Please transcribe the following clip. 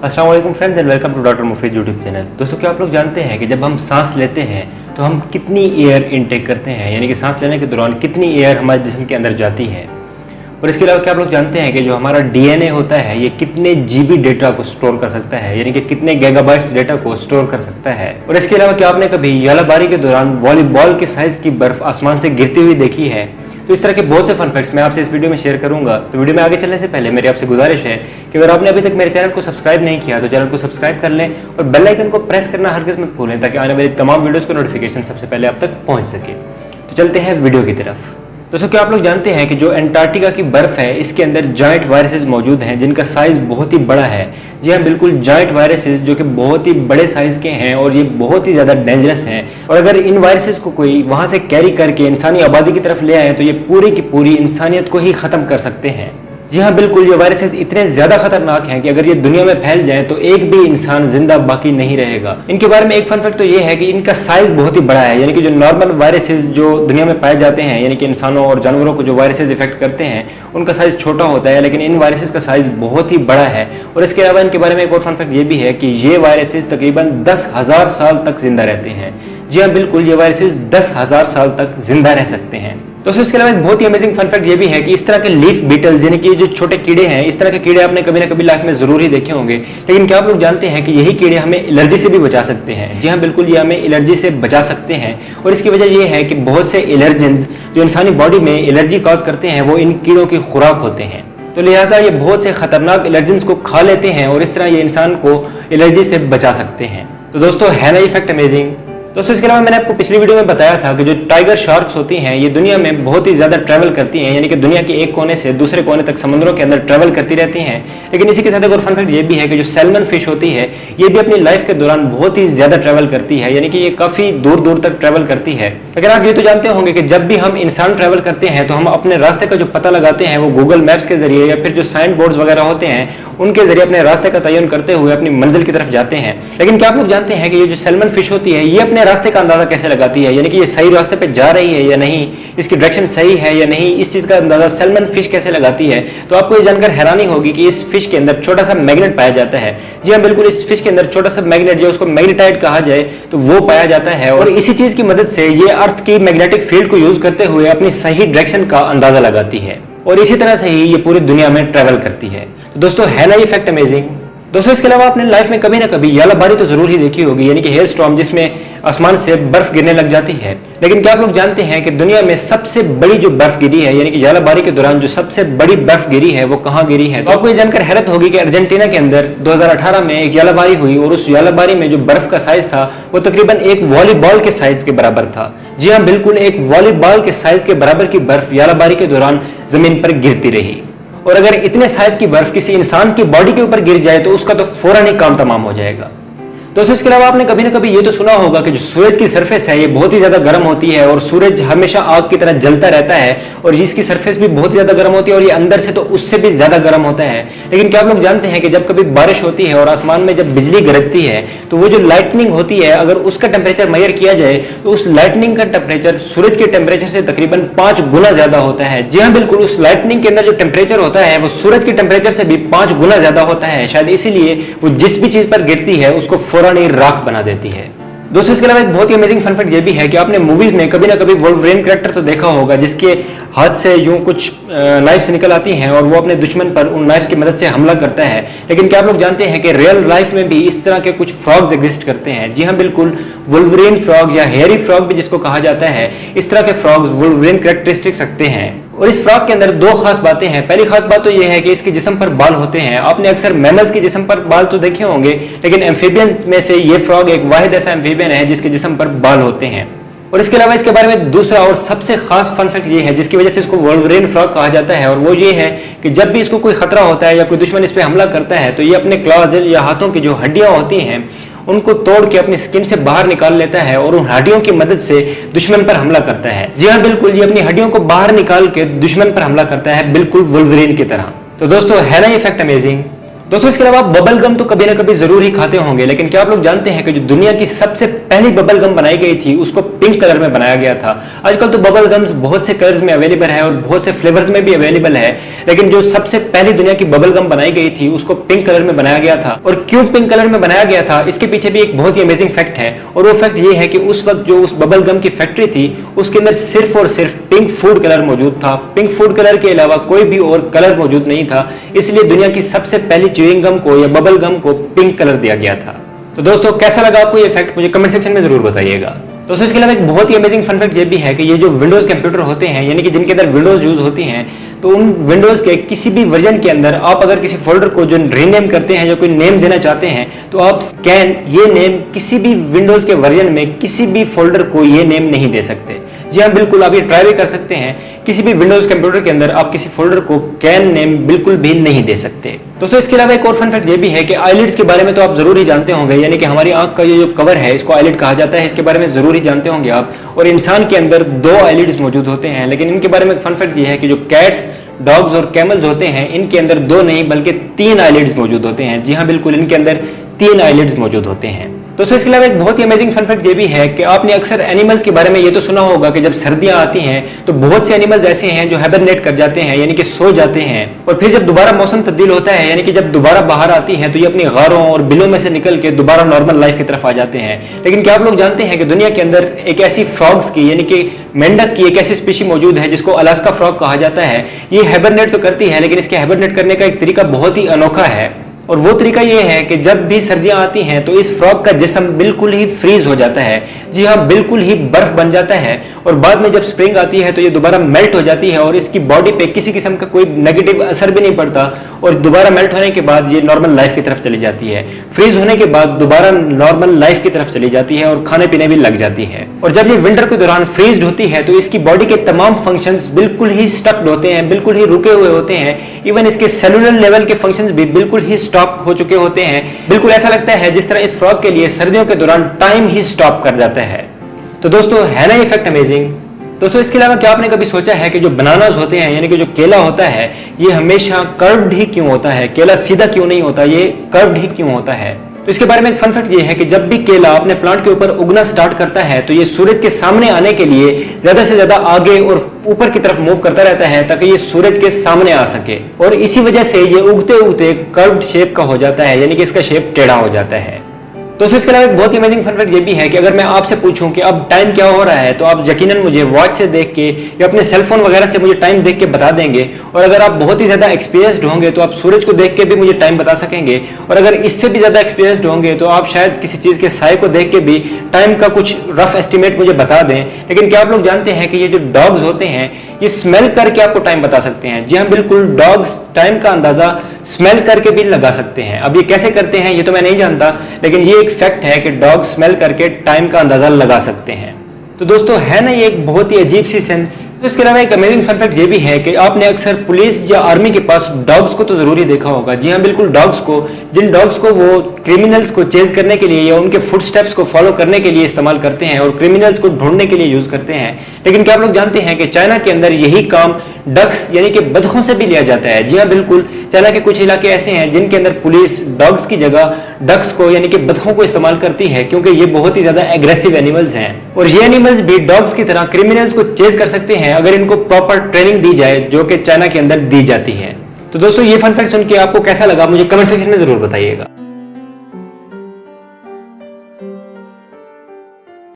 अस्सलाम वालेकुम friends and welcome to doctor Mufeed YouTube channel. दोस्तों, क्या आप लोग जानते हैं कि जब हम सांस लेते हैं तो हम कितनी एयर इनटेक करते हैं, यानी कि सांस लेने के दौरान कितनी एयर हमारे जिस्म के अंदर जाती है। और इसके अलावा क्या आप लोग जानते हैं कि जो हमारा डीएनए होता है ये कितने जीबी डेटा को स्टोर कर सकता है, यानी कि कितने गीगाबाइट्स डेटा को स्टोर कर सकता है। और इसके अलावा क्या आपने कभी यालाबारी के दौरान वॉलीबॉल के साइज की बर्फ आसमान से गिरती हुई देखी है? तो इस तरह के बहुत से फन फैक्ट्स मैं आपसे इस वीडियो में शेयर करूंगा। तो वीडियो में आगे चलने से पहले मेरी आपसे गुजारिश है कि अगर आपने अभी तक मेरे चैनल को सब्सक्राइब नहीं किया तो चैनल को सब्सक्राइब कर लें और बेल आइकन को प्रेस करना हरगिज़ मत भूलें ताकि आने वाली तमाम वीडियोस को नोटिफिकेशन सबसे पहले आप तक पहुंच सके। तो चलते हैं वीडियो की तरफ। दोस्तों, क्या आप लोग जानते हैं कि जो एंटार्क्टिका की बर्फ है इसके अंदर जायंट वायरसेस मौजूद हैं जिनका साइज बहुत ही बड़ा है। जी हाँ, बिल्कुल जायंट वायरसेस जो कि बहुत ही बड़े साइज के हैं और ये बहुत ही ज़्यादा डेंजरस हैं। और अगर इन वायरसेस को कोई वहाँ से कैरी करके इंसानी आबादी की तरफ ले आए तो ये पूरी की पूरी इंसानियत को ही ख़त्म कर सकते हैं। जी हाँ, बिल्कुल, ये वायरसेस इतने ज़्यादा खतरनाक हैं कि अगर ये दुनिया में फैल जाए तो एक भी इंसान जिंदा बाकी नहीं रहेगा। इनके बारे में एक फन फैक्ट तो ये है कि इनका साइज बहुत ही बड़ा है, यानी कि जो नॉर्मल वायरसेस जो दुनिया में पाए जाते हैं, यानी कि इंसानों और जानवरों को जो वायरसेस इफेक्ट करते हैं उनका साइज छोटा होता है, लेकिन इन वायरसेस का साइज बहुत ही बड़ा है। और इसके अलावा इनके बारे में एक और फन फैक्ट ये भी है कि ये वायरसेस तकरीबन 10,000 साल तक जिंदा रहते हैं। जी हाँ, बिल्कुल, ये वायरसेस 10,000 साल तक जिंदा रह सकते हैं। दोस्तों, इसके अलावा एक बहुत ही अमेजिंग फन फैक्ट ये भी है कि इस तरह के लीफ बीटल्स यानी कि जो छोटे कीड़े हैं, इस तरह के कीड़े आपने कभी ना कभी लाइफ में जरूर ही देखे होंगे। लेकिन क्या आप लोग जानते हैं कि यही कीड़े हमें एलर्जी से भी बचा सकते हैं? जी हाँ, बिल्कुल, ये हमें एलर्जी से बचा सकते हैं। और इसकी वजह यह है कि बहुत से एलर्जेंस जो इंसानी बॉडी में एलर्जी कॉज करते हैं वो इन कीड़ों की खुराक होते हैं। तो लिहाजा ये बहुत से खतरनाक एलर्जेंस को खा लेते हैं और इस तरह ये इंसान को एलर्जी से बचा सकते हैं। तो दोस्तों, है ना ये फैक्ट अमेजिंग? दोस्तों, इसके अलावा मैंने आपको पिछली वीडियो में बताया था कि जो टाइगर शार्क्स होती हैं ये दुनिया में बहुत ही ज़्यादा ट्रैवल करती हैं, यानी कि दुनिया के एक कोने से दूसरे कोने तक समुद्रों के अंदर ट्रैवल करती रहती हैं। लेकिन इसी के साथ एक और फन फैक्ट ये भी है कि जो सैल्मन फिश होती है ये भी अपनी लाइफ के दौरान बहुत ही ज़्यादा ट्रैवल करती है, यानी कि ये काफ़ी दूर दूर तक ट्रैवल करती है। लेकिन आप ये तो जानते होंगे कि जब भी हम इंसान ट्रैवल करते हैं तो हम अपने रास्ते का जो पता लगाते हैं वो गूगल मैप्स के जरिए या फिर जो साइन बोर्ड्स वगैरह होते हैं उनके जरिए अपने रास्ते का तयन करते हुए अपनी मंजिल की तरफ जाते हैं। लेकिन क्या आप लोग जानते हैं कि ये जो सैल्मन फिश होती है ये अपने रास्ते का अंदाजा कैसे लगाती है, यानी कि ये सही रास्ते पे जा रही है या नहीं, इसकी डायरेक्शन सही है या नहीं, इस चीज का अंदाजा सैल्मन फिश कैसे लगाती है? तो आपको ये जानकर हैरानी होगी कि इस फिश के अंदर छोटा सा मैग्नेट पाया जाता है। जी हाँ, बिल्कुल, इस फिश के अंदर छोटा सा मैग्नेट जो उसको मैग्नेटाइट कहा जाए तो वो पाया जाता है और इसी चीज की मदद से ये अर्थ की मैग्नेटिक फील्ड को यूज करते हुए अपनी सही डायरेक्शन का अंदाजा लगाती है और इसी तरह से ही ये पूरी दुनिया में ट्रैवल करती है। तो दोस्तों, है ना ये फैक्ट अमेजिंग? दोस्तों, इसके अलावा आपने लाइफ में कभी ना कभी यालाबारी तो जरूर ही देखी होगी, यानी कि हेल स्टॉर्म जिसमें आसमान से बर्फ गिरने लग जाती है। लेकिन क्या आप लोग जानते हैं कि दुनिया में सबसे बड़ी जो बर्फ गिरी है, यानी कि यालाबारी के दौरान जो सबसे बड़ी बर्फ गिरी है वो कहाँ गिरी है? तो आपको ये जानकर हैरत होगी कि अर्जेंटीना के अंदर 2018 में एक यालाबारी हुई और उस यालाबारी में जो बर्फ का साइज था वो तकरीबन एक वॉलीबॉल के साइज के बराबर था। जी हाँ, बिल्कुल, एक वॉलीबॉल के साइज के बराबर की बर्फ यालाबारी के दौरान जमीन पर गिरती रही। और अगर इतने साइज की बर्फ किसी इंसान की बॉडी के ऊपर गिर जाए तो उसका तो फौरन ही काम तमाम हो जाएगा। दोस्तों, इसके अलावा आपने कभी ना कभी ये तो सुना होगा कि जो सूरज की सरफेस है ये बहुत ही ज्यादा गर्म होती है और सूरज हमेशा आग की तरह जलता रहता है और इसकी सरफेस भी बहुत ज्यादा गर्म होती है और ये अंदर से तो उससे भी ज्यादा गर्म होता है। लेकिन क्या आप लोग जानते हैं कि जब कभी बारिश होती है और आसमान में जब बिजली गरजती है तो वो जो लाइटनिंग होती है अगर उसका टेम्परेचर मेजर किया जाए तो उस लाइटनिंग का टेम्परेचर सूरज के टेम्परेचर से तकरीबन 5 गुना ज्यादा होता है। जी हाँ, बिल्कुल, उस लाइटनिंग के अंदर जो टेम्परेचर होता है वो सूरज के टेम्परेचर से भी 5 गुना ज्यादा होता है। शायद इसीलिए वो जिस भी चीज पर गिरती है उसको फौरन ही राख बना देती है। दोस्तों, इसके अलावा एक बहुत ही अमेजिंग फन फैक्ट ये भी है कि आपने मूवीज में कभी ना कभी वोल्वरिन कैरेक्टर तो देखा होगा जिसके हाथ से यूं कुछ नाइफ्स निकल आती हैं और वो अपने दुश्मन पर उन नाइफ्स की मदद से हमला करता है। लेकिन क्या आप लोग जानते हैं कि रियल लाइफ में भी इस तरह के कुछ फ्रॉग्स एग्जिस्ट करते हैं? जी हाँ, बिल्कुल, वोल्वरिन फ्रॉग या हेयरी फ्रॉग भी जिसको कहा जाता है, इस तरह के फ्रॉग्स वोल्वरिन कैरेक्टरिस्टिक रखते हैं। और इस फ्रॉग के अंदर दो खास बातें हैं। पहली खास बात तो यह है कि इसके जिस्म पर बाल होते हैं। आपने अक्सर मैमल्स के जिस्म पर बाल तो देखे होंगे, लेकिन एम्फीबियंस में से ये फ्रॉग एक वाहिद ऐसा एम्फीबियन है जिसके जिस्म पर बाल होते हैं। और इसके अलावा इसके बारे में दूसरा और सबसे खास फन फैक्ट ये है जिसकी वजह से इसको वोल्वरिन फ्रॉग कहा जाता है, और वो ये है कि जब भी इसको कोई खतरा होता है या कोई दुश्मन इस पर हमला करता है तो ये अपने क्लॉज या हाथों की जो हड्डियां होती हैं उनको तोड़ के अपनी स्किन से बाहर निकाल लेता है और उन हड्डियों की मदद से दुश्मन पर हमला करता है। जी हाँ, बिल्कुल, ये अपनी हड्डियों को बाहर निकाल के दुश्मन पर हमला करता है, बिल्कुल वोल्वरिन की तरह। तो दोस्तों, है ना ये फैक्ट अमेजिंग? दोस्तों इसके अलावा बबल गम तो कभी ना कभी जरूर ही खाते होंगे, लेकिन क्या आप लोग जानते हैं कि जो दुनिया की सबसे पहली बबल गम बनाई गई थी उसको पिंक कलर में बनाया गया था। आजकल तो बबल गम्स बहुत से कलर्स में अवेलेबल है और बहुत से फ्लेवर्स में भी अवेलेबल है, लेकिन जो सबसे पहली दुनिया की बबल गम बनाई गई थी उसको पिंक कलर में बनाया गया था। और क्यों पिंक कलर में बनाया गया था, इसके पीछे भी एक बहुत ही अमेजिंग फैक्ट है, और वो फैक्ट ये है कि उस वक्त जो उस बबल गम की फैक्ट्री थी उसके अंदर सिर्फ और सिर्फ पिंक फूड कलर मौजूद था। पिंक फूड कलर के अलावा कोई भी और कलर मौजूद नहीं था, इसलिए दुनिया की सबसे पहली च्युइंग गम को या बबल गम को पिंक कलर दिया गया था। तो दोस्तों कैसा लगा आपको ये फैक्ट, मुझे कमेंट सेक्शन में जरूर बताइएगा। दोस्तों इसके अलावा एक बहुत ही अमेजिंग फन फैक्ट ये भी है कि ये जो विंडोज कंप्यूटर होते हैं, यानी कि जिनके अंदर विंडोज यूज होती हैं, तो उन विंडोज के किसी भी वर्जन के अंदर आप अगर किसी फोल्डर को जो रीनेम करते हैं या कोई नेम देना चाहते हैं, तो आप कैन ये नेम किसी भी विंडोज के वर्जन में किसी भी फोल्डर को ये नेम नहीं दे सकते। जी हाँ बिल्कुल, आप ये ट्राई भी कर सकते हैं, किसी भी विंडोज कंप्यूटर के अंदर आप किसी फोल्डर को कैन नेम बिल्कुल भी नहीं दे सकते। दोस्तों इसके अलावा एक और फन फैक्ट ये भी है कि आईलिड्स के बारे में तो आप जरूर ही जानते होंगे, यानी कि हमारी आंख का ये जो कवर है इसको आईलिड कहा जाता है, इसके बारे में जरूर ही जानते होंगे आप। और इंसान के अंदर 2 आईलिड्स मौजूद होते हैं, लेकिन इनके बारे में फन फैक्ट ये है कि जो कैट्स, डॉग्स और कैमल्स होते हैं इनके अंदर 2 नहीं बल्कि 3 आईलिड्स मौजूद होते हैं। जी हाँ बिल्कुल, इनके अंदर 3 आईलिड्स मौजूद होते हैं। दोस्तों इसके अलावा एक बहुत ही अमेजिंग फन फैक्ट ये भी है कि आपने अक्सर एनिमल्स के बारे में ये तो सुना होगा कि जब सर्दियां आती हैं तो बहुत से एनिमल्स ऐसे हैं जो हाइबरनेट कर जाते हैं, यानी कि सो जाते हैं, और फिर जब दोबारा मौसम तब्दील होता है, यानी कि जब दोबारा बाहर आती हैं तो ये अपनी गारों और बिलों में से निकल के दोबारा नॉर्मल लाइफ की तरफ आ जाते हैं। लेकिन क्या आप लोग जानते हैं कि दुनिया के अंदर एक ऐसी फ्रॉग्स की, यानी कि मेंढक की एक ऐसी स्पीशी मौजूद है जिसको अलास्का फ्रॉग कहा जाता है। ये हाइबरनेट तो करती है, लेकिन इसके हाइबरनेट करने का एक तरीका बहुत ही अनोखा है, और वो तरीका ये है कि जब भी सर्दियां आती हैं तो इस फ्रॉग का जिस्म बिल्कुल ही फ्रीज हो जाता है। जी हाँ बिल्कुल ही बर्फ बन जाता है, और बाद में जब स्प्रिंग आती है तो ये दोबारा मेल्ट हो जाती है और इसकी बॉडी पे किसी किस्म का कोई नेगेटिव असर भी नहीं पड़ता, और दोबारा मेल्ट होने के बाद ये नॉर्मल लाइफ की तरफ चली जाती है। फ्रीज होने के बाद दोबारा नॉर्मल लाइफ की तरफ चली जाती है और खाने पीने भी लग जाती है। और जब ये विंटर के दौरान फ्रीज होती है तो इसकी बॉडी के तमाम फंक्शंस बिल्कुल ही स्टक्ड होते हैं, बिल्कुल ही रुके हुए होते हैं। इवन इसके सेलुलर लेवल के फंक्शंस भी बिल्कुल ही स्टॉप हो चुके होते हैं। बिल्कुल ऐसा लगता है जिस तरह इस फ्रॉग के लिए सर्दियों के दौरान टाइम ही स्टॉप कर जाता है। तो दोस्तों है ना ये फैक्ट अमेजिंग। दोस्तों इसके अलावा क्या आपने कभी सोचा है कि जो बनानास होते हैं, यानी कि जो केला होता है, ये हमेशा कर्व्ड ही क्यों होता है? केला सीधा क्यों नहीं होता, ये कर्व्ड ही क्यों होता है? तो इसके बारे में एक फन फैक्ट ये है कि जब भी केला अपने प्लांट के ऊपर उगना स्टार्ट करता है तो ये सूरज के सामने आने के लिए ज्यादा से ज्यादा आगे और ऊपर की तरफ मूव करता रहता है ताकि ये सूरज के सामने आ सके, और इसी वजह से ये उगते उगते कर्व्ड शेप का हो जाता है, यानी कि इसका शेप टेढ़ा हो जाता है। दोस्तों इसके अलावा एक बहुत ही अमेजिंग फन फैक्ट ये भी है कि अगर मैं आपसे पूछूं कि अब टाइम क्या हो रहा है, तो आप यकीनन मुझे वॉच से देख के या अपने सेलफोन वगैरह से मुझे टाइम देख के बता देंगे। और अगर आप बहुत ही ज्यादा एक्सपीरियंस्ड होंगे तो आप सूरज को देख के भी मुझे टाइम बता सकेंगे, और अगर इससे भी ज्यादा एक्सपीरियंस्ड होंगे तो आप शायद किसी चीज के साए को देख के भी टाइम का कुछ रफ एस्टिमेट मुझे बता दें। लेकिन क्या आप लोग जानते हैं कि ये जो डॉग्स होते हैं ये स्मेल करके आपको टाइम बता सकते हैं? जी हाँ बिल्कुल, डॉग्स टाइम का अंदाजा स्मेल करके भी लगा सकते हैं। अब ये कैसे करते हैं ये तो मैं नहीं जानता, लेकिन ये एक फैक्ट है कि डॉग स्मेल करके टाइम का अंदाजा लगा सकते हैं। तो दोस्तों है ना ये एक बहुत ही अजीब सी सेंस। तो इसके अलावा एक अमेजिंग फन फैक्ट ये भी है कि आपने अक्सर पुलिस या आर्मी के पास डॉग्स को तो जरूर ही देखा होगा। जी हाँ बिल्कुल, डॉग्स को, जिन डॉग्स को वो क्रिमिनल्स को चेज करने के लिए या उनके फुटस्टेप्स को फॉलो करने के लिए इस्तेमाल करते हैं और क्रिमिनल्स को ढूंढने के लिए यूज करते हैं। लेकिन क्या आप लोग जानते हैं कि चाइना के अंदर यही काम डक्स यानी कि बतखों से भी लिया जाता है? जी हाँ बिल्कुल, चाइना के कुछ इलाके ऐसे हैं जिनके अंदर पुलिस डॉग्स की जगह डक्स को यानी कि बतखों को इस्तेमाल करती है, क्योंकि ये बहुत ही ज्यादा एग्रेसिव एनिमल्स हैं, और ये एनिमल्स भी डॉग्स की तरह क्रिमिनल्स को चेज कर सकते हैं अगर इनको प्रॉपर ट्रेनिंग दी जाए, जो कि चाइना के अंदर दी जाती है। तो दोस्तों ये फन फैक्ट सुन के आपको कैसा लगा मुझे कमेंट सेक्शन में जरूर बताइएगा।